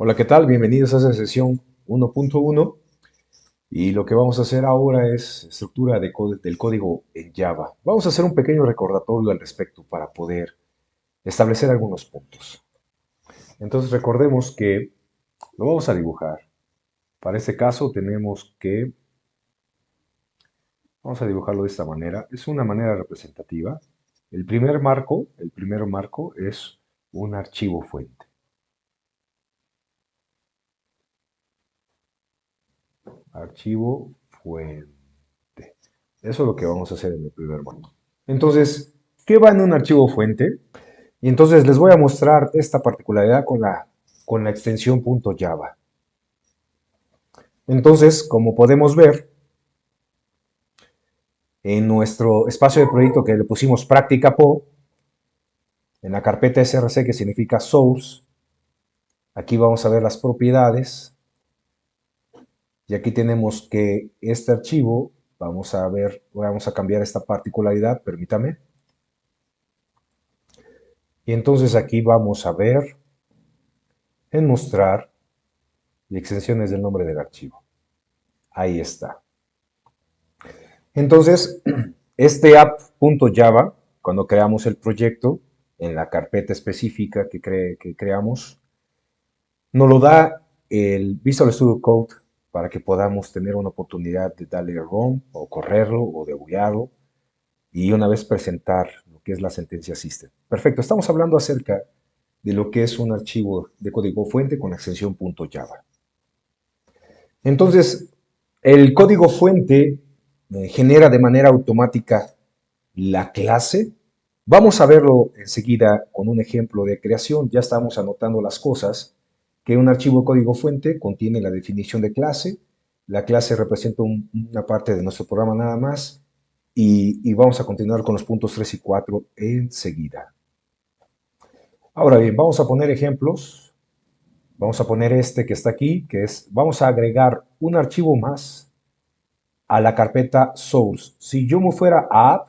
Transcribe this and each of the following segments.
Hola, ¿qué tal? Bienvenidos a esta sesión 1.1 y lo que vamos a hacer ahora es estructura del código en Java. Vamos a hacer un pequeño recordatorio al respecto para poder establecer algunos puntos. Entonces recordemos que lo vamos a dibujar. Para este caso vamos a dibujarlo de esta manera. Es una manera representativa. El primer marco es un archivo fuente. Archivo fuente. Eso es lo que vamos a hacer en el primer marco. Entonces, ¿qué va en un archivo fuente? Y entonces les voy a mostrar esta particularidad con la extensión .java. Entonces, como podemos ver, en nuestro espacio de proyecto que le pusimos práctica PO, en la carpeta src que significa source, aquí vamos a ver las propiedades y aquí tenemos que este archivo, vamos a cambiar esta particularidad, permítame. Y entonces aquí vamos a ver en mostrar y extensiones del nombre del archivo. Ahí está. Entonces, este app.java, cuando creamos el proyecto, en la carpeta específica que creamos, nos lo da el Visual Studio Code para que podamos tener una oportunidad de darle run o correrlo o debuggarlo y una vez presentar lo que es la sentencia system. Perfecto, estamos hablando acerca de lo que es un archivo de código fuente con extensión .java. Entonces, el código fuente genera de manera automática la clase. Vamos a verlo enseguida con un ejemplo de creación. Ya estamos anotando las cosas, que un archivo de código fuente contiene la definición de clase. La clase representa una parte de nuestro programa nada más. Y vamos a continuar con los puntos 3 y 4 enseguida. Ahora bien, vamos a poner ejemplos. Vamos a poner este que está aquí, vamos a agregar un archivo más a la carpeta source. Si yo me fuera a app,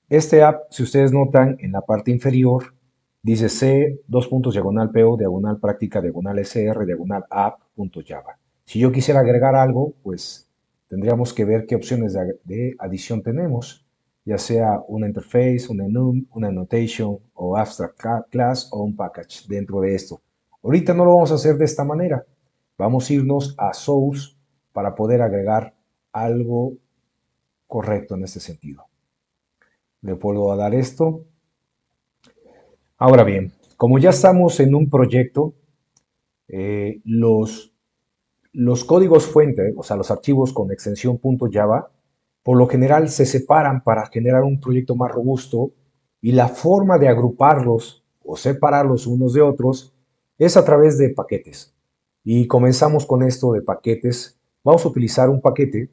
este app, si ustedes notan en la parte inferior, dice C, dos puntos, diagonal PO, diagonal práctica, diagonal SR, diagonal app.java. Si yo quisiera agregar algo, pues tendríamos que ver qué opciones de adición tenemos, ya sea una interface, una enum, una annotation o abstract class o un package dentro de esto. Ahorita no lo vamos a hacer de esta manera. Vamos a irnos a source para poder agregar algo correcto en este sentido. Le puedo dar esto. Ahora bien, como ya estamos en un proyecto, eh, los, los códigos fuente, o sea, los archivos con extensión .java, por lo general se separan para generar un proyecto más robusto y la forma de agruparlos o separarlos unos de otros es a través de paquetes. Y comenzamos con esto de paquetes. Vamos a utilizar un paquete.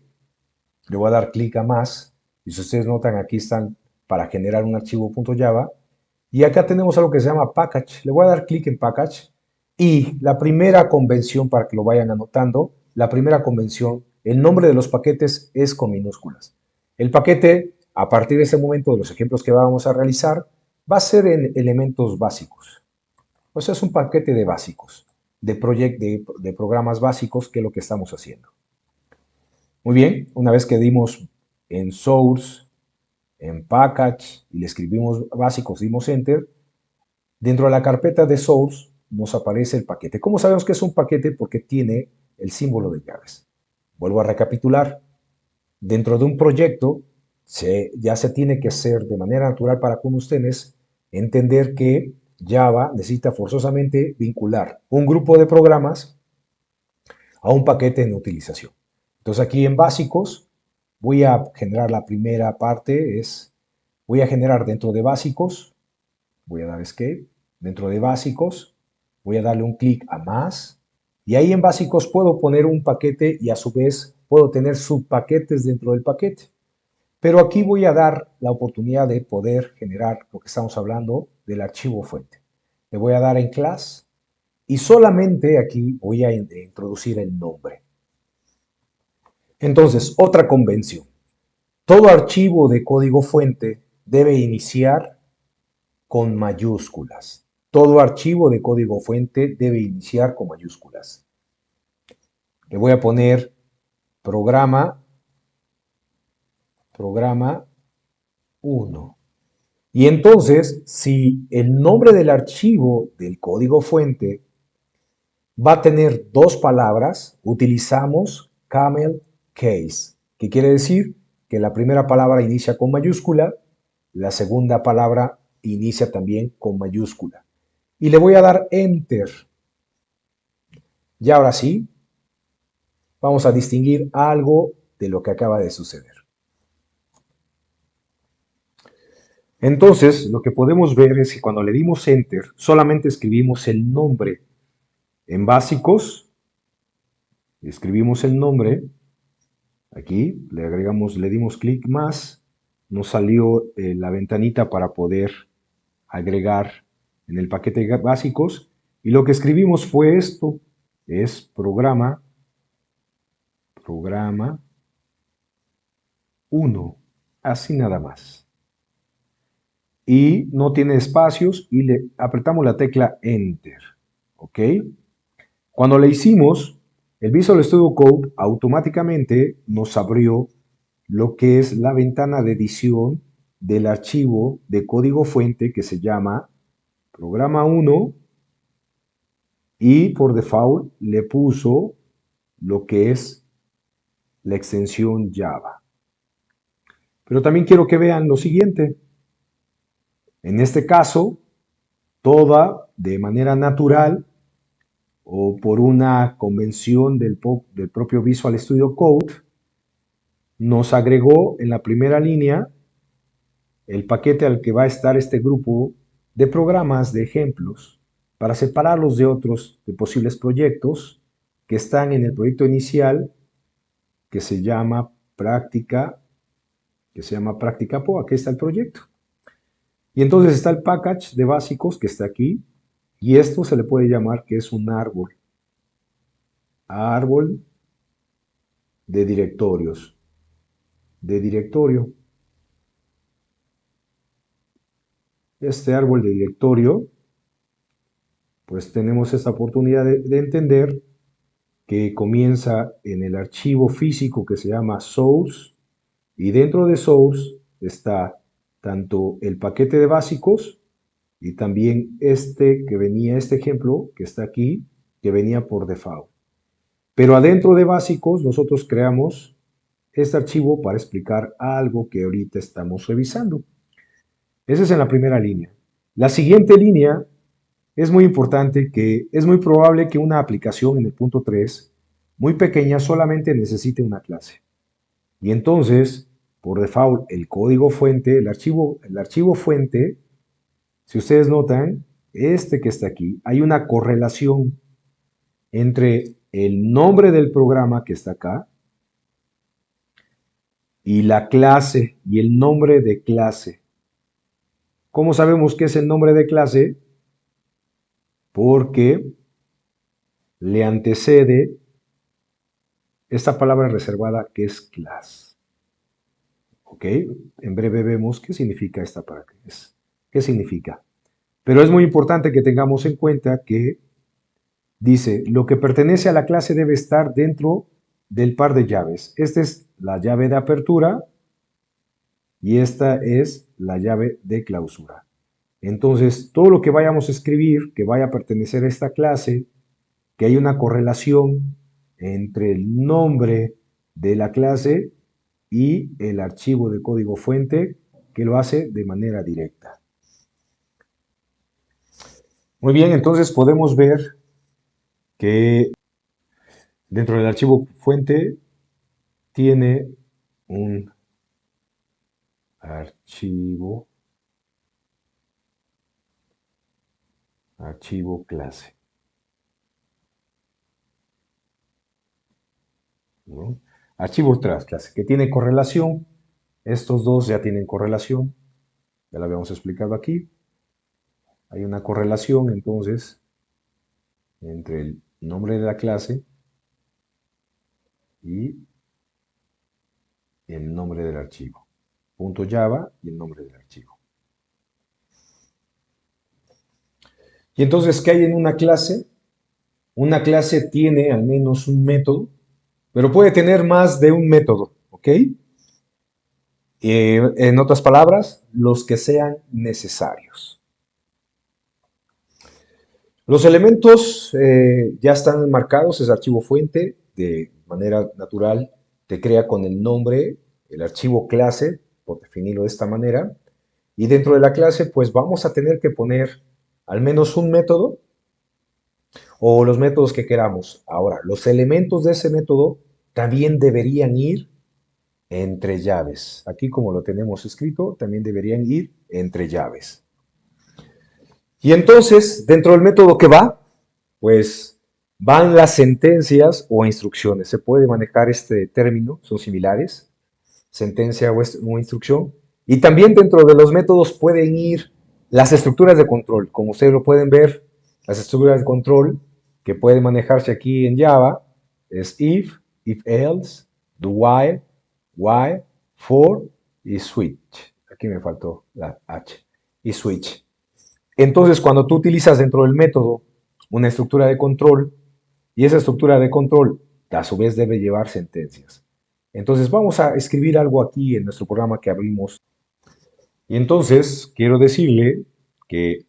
Le voy a dar clic a más. Y si ustedes notan, aquí están para generar un archivo .java. Y acá tenemos algo que se llama package. Le voy a dar clic en package. Y la primera convención, para que lo vayan anotando, la primera convención, el nombre de los paquetes es con minúsculas. El paquete, a partir de ese momento de los ejemplos que vamos a realizar, va a ser en elementos básicos. O sea, es un paquete de básicos, de programas básicos, que es lo que estamos haciendo. Muy bien, una vez que dimos en source, en package y le escribimos básicos, dimos enter, dentro de la carpeta de source nos aparece el paquete. ¿Cómo sabemos que es un paquete? Porque tiene el símbolo de llaves. Vuelvo a recapitular. Dentro de un proyecto ya se tiene que hacer de manera natural para con ustedes entender que Java necesita forzosamente vincular un grupo de programas a un paquete en utilización. Entonces aquí en básicos voy a generar la primera parte, voy a generar dentro de básicos, voy a dar escape, dentro de básicos, voy a darle un clic a más y ahí en básicos puedo poner un paquete y a su vez puedo tener subpaquetes dentro del paquete. Pero aquí voy a dar la oportunidad de poder generar lo que estamos hablando del archivo fuente. Le voy a dar en class y solamente aquí voy a introducir el nombre. Entonces, otra convención. Todo archivo de código fuente debe iniciar con mayúsculas. todo archivo de código fuente debe iniciar con mayúsculas. Le voy a poner programa 1. Y entonces, si el nombre del archivo del código fuente va a tener dos palabras, utilizamos camel case, que quiere decir que la primera palabra inicia con mayúscula, la segunda palabra inicia también con mayúscula. Y le voy a dar enter. Y ahora sí, vamos a distinguir algo de lo que acaba de suceder. Entonces, lo que podemos ver es que cuando le dimos enter, solamente escribimos el nombre. En básicos, escribimos el nombre. Aquí le agregamos, le dimos clic más, nos salió la ventanita para poder agregar en el paquete de básicos y lo que escribimos fue esto, es programa 1, así nada más. Y no tiene espacios y le apretamos la tecla Enter, ¿ok? Cuando le hicimos, el Visual Studio Code automáticamente nos abrió lo que es la ventana de edición del archivo de código fuente que se llama programa 1 y por default le puso lo que es la extensión Java. Pero también quiero que vean lo siguiente. En este caso, toda de manera natural o por una convención del propio Visual Studio Code, nos agregó en la primera línea el paquete al que va a estar este grupo de programas, de ejemplos, para separarlos de otros, de posibles proyectos que están en el proyecto inicial que se llama Práctica, PO. Aquí está el proyecto. Y entonces está el package de básicos que está aquí, y esto se le puede llamar que es un árbol de directorios, de directorio. Este árbol de directorio, pues tenemos esta oportunidad de entender que comienza en el archivo físico que se llama source, y dentro de source está tanto el paquete de básicos y también este ejemplo que está aquí, que venía por default. Pero adentro de básicos nosotros creamos este archivo para explicar algo que ahorita estamos revisando. Esa es en la primera línea. La siguiente línea es muy importante, que es muy probable que una aplicación en el punto 3 muy pequeña solamente necesite una clase. Y entonces, por default, el código fuente, el archivo fuente, si ustedes notan, este que está aquí, hay una correlación entre el nombre del programa que está acá y la clase y el nombre de clase. ¿Cómo sabemos qué es el nombre de clase? Porque le antecede esta palabra reservada que es class. ¿Ok? En breve vemos qué significa esta palabra. ¿Qué significa? Pero es muy importante que tengamos en cuenta que dice, lo que pertenece a la clase debe estar dentro del par de llaves. Esta es la llave de apertura y esta es la llave de clausura. Entonces, todo lo que vayamos a escribir que vaya a pertenecer a esta clase, que hay una correlación entre el nombre de la clase y el archivo de código fuente que lo hace de manera directa. Muy bien, entonces podemos ver que dentro del archivo fuente tiene un archivo clase, ¿no? Archivo tras clase, que tiene correlación. Estos dos ya tienen correlación, ya lo habíamos explicado aquí. Hay una correlación entonces entre el nombre de la clase y el nombre del archivo. .java y el nombre del archivo. Y entonces, ¿qué hay en una clase? Una clase tiene al menos un método, pero puede tener más de un método, ¿ok? En otras palabras, los que sean necesarios. Los elementos ya están marcados, es archivo fuente, de manera natural te crea con el nombre, el archivo clase, por definirlo de esta manera, y dentro de la clase pues vamos a tener que poner al menos un método o los métodos que queramos. Ahora, los elementos de ese método también deberían ir entre llaves. Aquí como lo tenemos escrito, también deberían ir entre llaves. Y entonces, dentro del método que va, pues van las sentencias o instrucciones. Se puede manejar este término, son similares, sentencia o instrucción. Y también dentro de los métodos pueden ir las estructuras de control. Como ustedes lo pueden ver, las estructuras de control que pueden manejarse aquí en Java es if else, do while, for y switch. Aquí me faltó la H. Y switch. Entonces, cuando tú utilizas dentro del método una estructura de control, y esa estructura de control a su vez debe llevar sentencias. Entonces, vamos a escribir algo aquí en nuestro programa que abrimos. Y entonces, quiero decirle que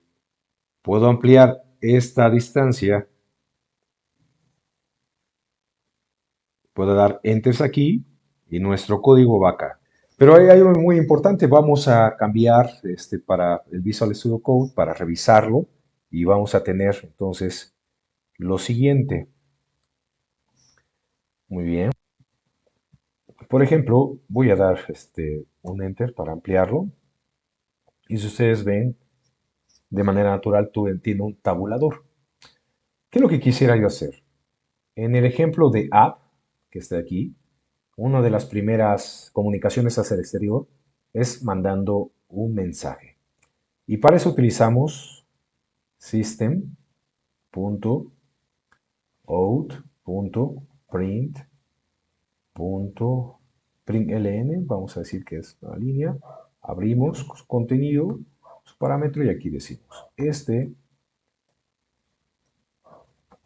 puedo ampliar esta distancia, puedo dar enters aquí y nuestro código va acá. Pero hay algo muy importante, vamos a cambiar para el Visual Studio Code para revisarlo y vamos a tener entonces lo siguiente. Muy bien. Por ejemplo, voy a dar un enter para ampliarlo. Y si ustedes ven, de manera natural, tú tiene un tabulador. ¿Qué es lo que quisiera yo hacer? En el ejemplo de app, que está aquí, una de las primeras comunicaciones hacia el exterior es mandando un mensaje. Y para eso utilizamos system.out.println, vamos a decir que es una línea, abrimos su contenido, su parámetro y aquí decimos, este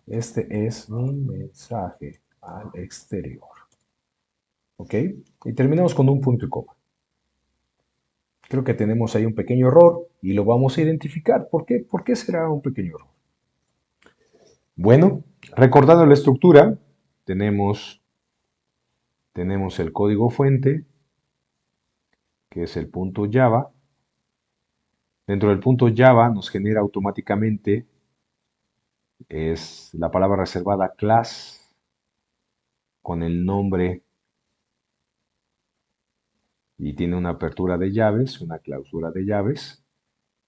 es mi mensaje al exterior. ¿Ok? Y terminamos con un punto y coma. Creo que tenemos ahí un pequeño error y lo vamos a identificar. ¿Por qué? ¿Por qué será un pequeño error? Bueno, recordando la estructura, tenemos el código fuente, que es el punto Java. Dentro del punto Java nos genera automáticamente es la palabra reservada class con el nombre y tiene una apertura de llaves, una clausura de llaves.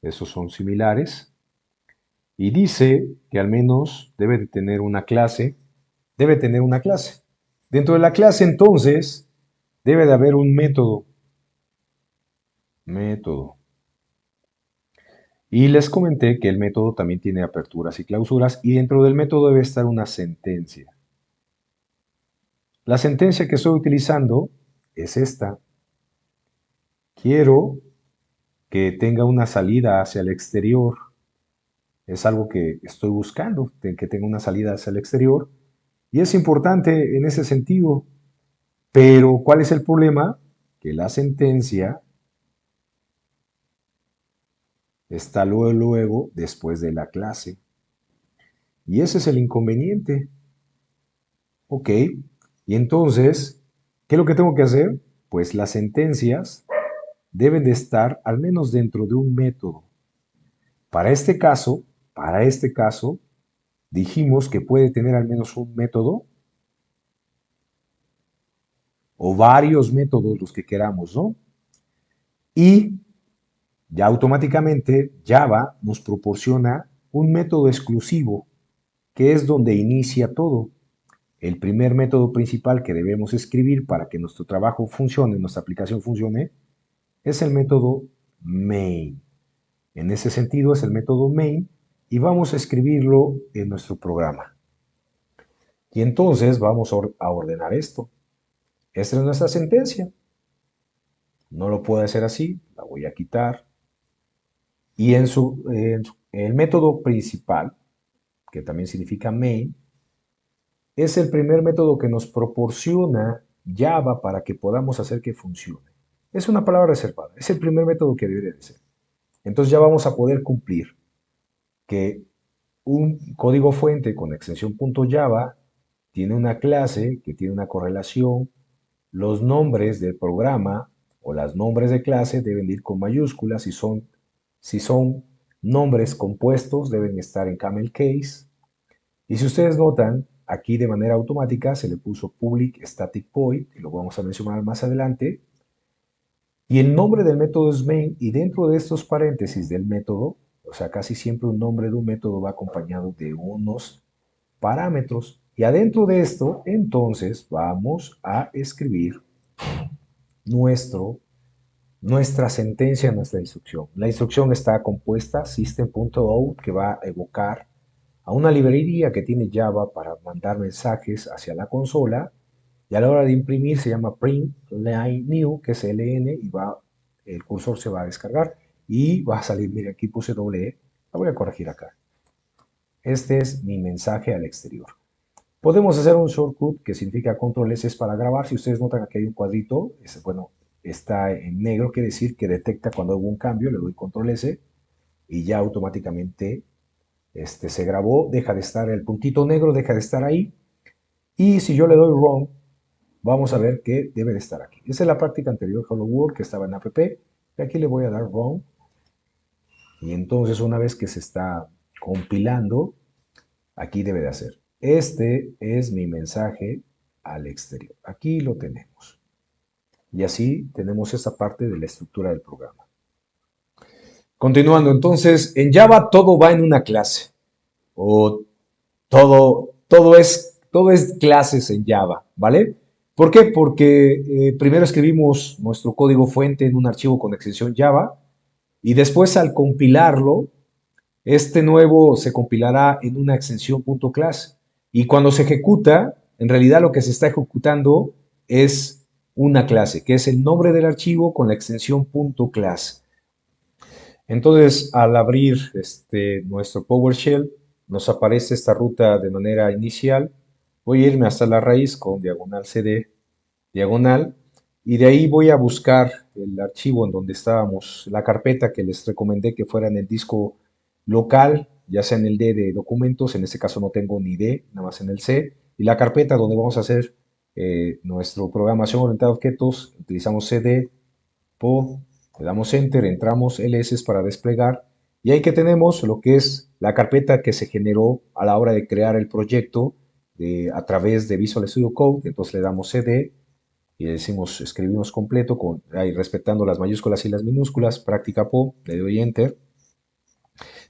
Esos son similares. Y dice que al menos debe de tener una clase, debe tener una clase. Dentro de la clase entonces debe de haber un método. Y les comenté que el método también tiene aperturas y clausuras y dentro del método debe estar una sentencia. La sentencia que estoy utilizando es esta. Quiero que tenga una salida hacia el exterior. Es algo que estoy buscando, que tenga una salida hacia el exterior. Y es importante en ese sentido. Pero, ¿cuál es el problema? Que la sentencia está luego después de la clase. Y ese es el inconveniente. Ok. Y entonces, ¿qué es lo que tengo que hacer? Pues las sentencias deben de estar al menos dentro de un método. Para este caso, para este caso, dijimos que puede tener al menos un método o varios métodos, los que queramos, ¿no? Y ya automáticamente Java nos proporciona un método exclusivo, que es donde inicia todo. El primer método principal que debemos escribir para que nuestro trabajo funcione, nuestra aplicación funcione, es el método main. En ese sentido es el método main y vamos a escribirlo en nuestro programa. Y entonces vamos a ordenar esto. Esta es nuestra sentencia. No lo puedo hacer así, la voy a quitar. Y el método principal, que también significa main, es el primer método que nos proporciona Java para que podamos hacer que funcione. Es una palabra reservada, es el primer método que debería de ser. Entonces ya vamos a poder cumplir que un código fuente con extensión .java tiene una clase que tiene una correlación, los nombres del programa o los nombres de clase deben ir con mayúsculas, si son nombres compuestos deben estar en camel case, y si ustedes notan, aquí de manera automática se le puso public static void, y lo vamos a mencionar más adelante, y el nombre del método es main, y dentro de estos paréntesis del método, o sea, casi siempre un nombre de un método va acompañado de unos parámetros. Y adentro de esto, entonces, vamos a escribir nuestro, nuestra sentencia, nuestra instrucción. La instrucción está compuesta system.out, que va a evocar a una librería que tiene Java para mandar mensajes hacia la consola, y a la hora de imprimir se llama print line new, que es ln, y el cursor se va a descargar y va a salir, mire, aquí puse doble E, la voy a corregir acá. Este es mi mensaje al exterior. Podemos hacer un shortcut que significa control S es para grabar. Si ustedes notan aquí hay un cuadrito, bueno, está en negro, quiere decir que detecta cuando hubo un cambio, le doy control S y ya automáticamente se grabó, deja de estar el puntito negro, deja de estar ahí. Y si yo le doy run, vamos a ver que debe de estar aquí. Esa es la práctica anterior, Hello World, que estaba en app. Y aquí le voy a dar run. Y entonces una vez que se está compilando, aquí debe de hacer. Este es mi mensaje al exterior. Aquí lo tenemos. Y así tenemos esta parte de la estructura del programa. Continuando, entonces, en Java todo va en una clase. O todo es clases en Java, ¿vale? ¿Por qué? Porque primero escribimos nuestro código fuente en un archivo con extensión Java y después al compilarlo, este nuevo se compilará en una extensión .class y cuando se ejecuta, en realidad lo que se está ejecutando es una clase, que es el nombre del archivo con la extensión .class. Entonces, al abrir nuestro PowerShell, nos aparece esta ruta de manera inicial. Voy a irme hasta la raíz con diagonal CD, diagonal, y de ahí voy a buscar el archivo en donde estábamos, la carpeta que les recomendé que fuera en el disco local, ya sea en el D de documentos, en este caso no tengo ni D, nada más en el C, y la carpeta donde vamos a hacer nuestra programación orientada a objetos, utilizamos CD, PO, le damos Enter, entramos LS para desplegar, y ahí que tenemos lo que es la carpeta que se generó a la hora de crear el proyecto a través de Visual Studio Code, entonces le damos CD, y decimos, escribimos completo, ahí respetando las mayúsculas y las minúsculas, práctica PO, le doy Enter,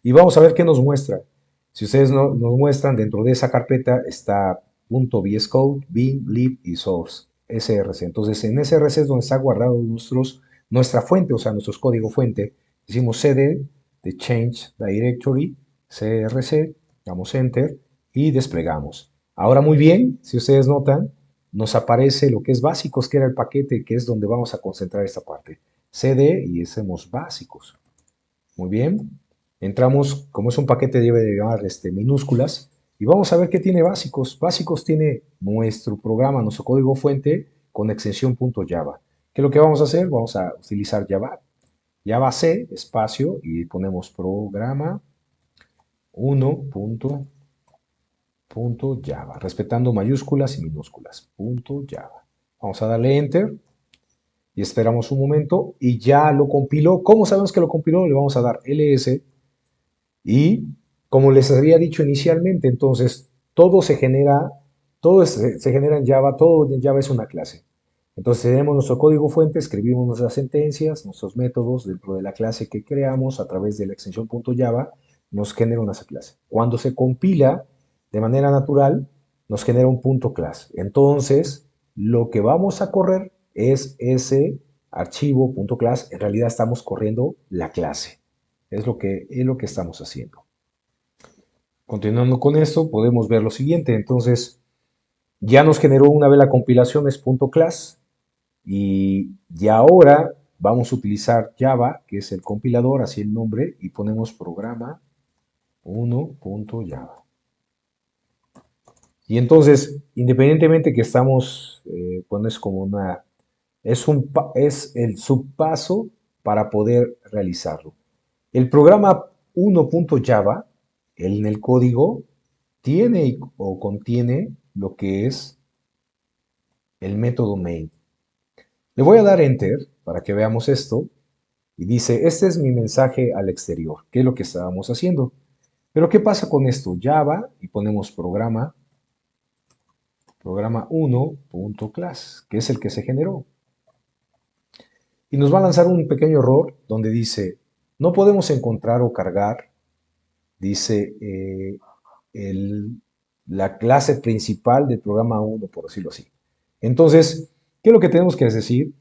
y vamos a ver qué nos muestra. Si ustedes nos muestran, dentro de esa carpeta está .vscode, bin, lib y source, src. Entonces, en src es donde está guardado nuestra fuente, o sea, nuestro código fuente. Decimos cd de change directory, crc, damos enter y desplegamos. Ahora muy bien, si ustedes notan, nos aparece lo que es básicos, que era el paquete, que es donde vamos a concentrar esta parte. cd y hacemos básicos. Muy bien. Entramos, como es un paquete, debe de llevar minúsculas. Y vamos a ver qué tiene básicos. Básicos tiene nuestro programa, nuestro código fuente con extensión .java. ¿Qué es lo que vamos a hacer? Vamos a utilizar Java. Java C, espacio, y ponemos programa 1.java, respetando mayúsculas y minúsculas. .java. Vamos a darle Enter y esperamos un momento y ya lo compiló. ¿Cómo sabemos que lo compiló? Le vamos a dar ls y como les había dicho inicialmente, entonces todo se genera, se genera en Java, todo en Java es una clase. Entonces tenemos nuestro código fuente, escribimos nuestras sentencias, nuestros métodos dentro de la clase que creamos a través de la extensión .java, nos genera una clase. Cuando se compila de manera natural, nos genera un .class. Entonces, lo que vamos a correr es ese archivo .class. En realidad estamos corriendo la clase. Es lo que estamos haciendo. Continuando con esto, podemos ver lo siguiente. Entonces, ya nos generó una vez la compilación es .class y ahora vamos a utilizar Java, que es el compilador, así el nombre, y ponemos programa 1.java. Y entonces, independientemente que estamos, pones como una, es el subpaso para poder realizarlo. El programa 1.java, en el código, tiene o contiene lo que es el método main. Le voy a dar enter para que veamos esto y dice, este es mi mensaje al exterior, que es lo que estábamos haciendo. Pero ¿qué pasa con esto? Java y ponemos programa 1.class, que es el que se generó. Y nos va a lanzar un pequeño error donde dice, no podemos encontrar o cargar, dice, la clase principal del programa 1, por decirlo así. Entonces, ¿qué es lo que tenemos que decir?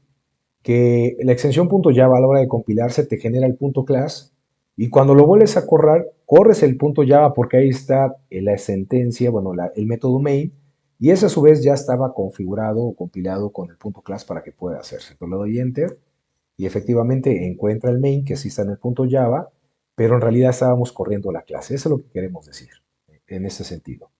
Que la extensión .java a la hora de compilarse te genera el .class y cuando lo vuelves a correr, corres el .java porque ahí está la sentencia, bueno, el método main, y ese a su vez ya estaba configurado o compilado con el .class para que pueda hacerse. Entonces le doy enter y efectivamente encuentra el main que sí está en el .java, pero en realidad estábamos corriendo la clase. Eso es lo que queremos decir en este sentido.